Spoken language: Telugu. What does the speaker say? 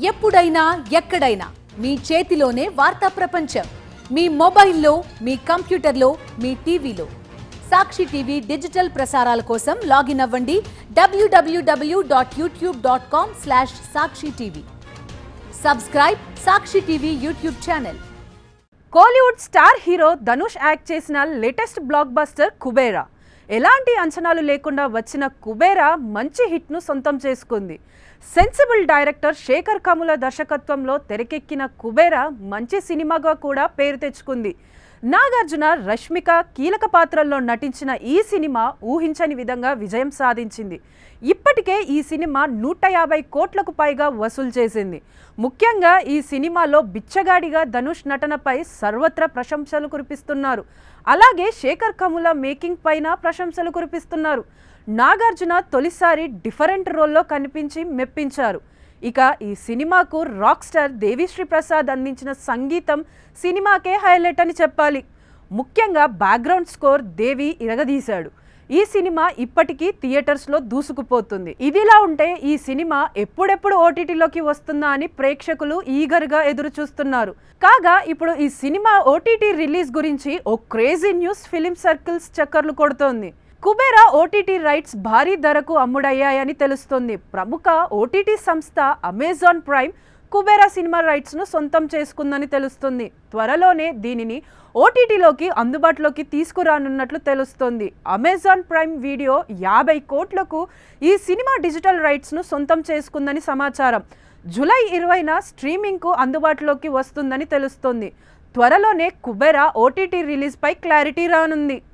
ఎప్పుడైనా ఎక్కడైనా మీ చేతిలోనే వార్తా ప్రపంచం. మీ మొబైల్లో, మీ కంప్యూటర్లో, మీ టీవీలో. సాక్షి టీవీ డిజిటల్ ప్రసారాల కోసం లాగిన్ అవ్వండి www.youtube.com/sakshi-tv. Subscribe Sakshi TV YouTube channel. Kollywood star hero Dhanush act చేసిన లేటెస్ట్ బ్లాక్ బస్టర్ కుబేరా. ఎలాంటి అంచనాలు లేకుండా వచ్చిన కుబేరా మంచి హిట్ను సొంతం చేసుకుంది. సెన్సిబుల్ డైరెక్టర్ శేఖర్ కముల దర్శకత్వంలో తెరకెక్కిన కుబేరా మంచి సినిమాగా కూడా పేరు తెచ్చుకుంది. నాగార్జున, రష్మిక కీలక పాత్రల్లో నటించిన ఈ సినిమా ఊహించని విధంగా విజయం సాధించింది. ఇప్పటికే ఈ సినిమా 150 కోట్లకు పైగా వసూలు చేసింది. ముఖ్యంగా ఈ సినిమాలో బిచ్చగాడిగా ధనుష్ నటనపై సర్వత్రా ప్రశంసలు కురిపిస్తున్నారు. అలాగే శేఖర్ కముల మేకింగ్ పైన ప్రశంసలు కురిపిస్తున్నారు. నాగార్జున తొలిసారి డిఫరెంట్ రోల్లో కనిపించి మెప్పించారు. ఇక ఈ సినిమాకు రాక్ స్టార్ దేవిశ్రీ ప్రసాద్ అందించిన సంగీతం సినిమాకే హైలైట్ అని చెప్పాలి. ముఖ్యంగా బ్యాక్గ్రౌండ్ స్కోర్ దేవి ఇరగదీశాడు. ఈ సినిమా ఇప్పటికీ థియేటర్స్లో దూసుకుపోతుంది. ఇదిలా ఉంటే ఈ సినిమా ఎప్పుడెప్పుడు ఓటీటీలోకి వస్తుందా అని ప్రేక్షకులు ఈగర్గా ఎదురు చూస్తున్నారు. కాగా ఇప్పుడు ఈ సినిమా ఓటీటీ రిలీజ్ గురించి ఓ క్రేజీ న్యూస్ ఫిలిం సర్కిల్స్ చక్కర్లు కొడుతోంది. కుబేరా ఓటీటీ రైట్స్ భారీ ధరకు అమ్ముడయ్యాయని తెలుస్తోంది. ప్రముఖ ఓటీటీ సంస్థ అమెజాన్ ప్రైమ్ కుబేరా సినిమా రైట్స్ను సొంతం చేసుకుందని తెలుస్తుంది. త్వరలోనే దీనిని ఓటీటీలోకి అందుబాటులోకి తీసుకురానున్నట్లు తెలుస్తోంది. అమెజాన్ ప్రైమ్ వీడియో 50 కోట్లకు ఈ సినిమా డిజిటల్ రైట్స్ను సొంతం చేసుకుందని సమాచారం. జూలై 20న స్ట్రీమింగ్కు అందుబాటులోకి వస్తుందని తెలుస్తోంది. త్వరలోనే కుబేరా ఓటీటీ రిలీజ్పై క్లారిటీ రానుంది.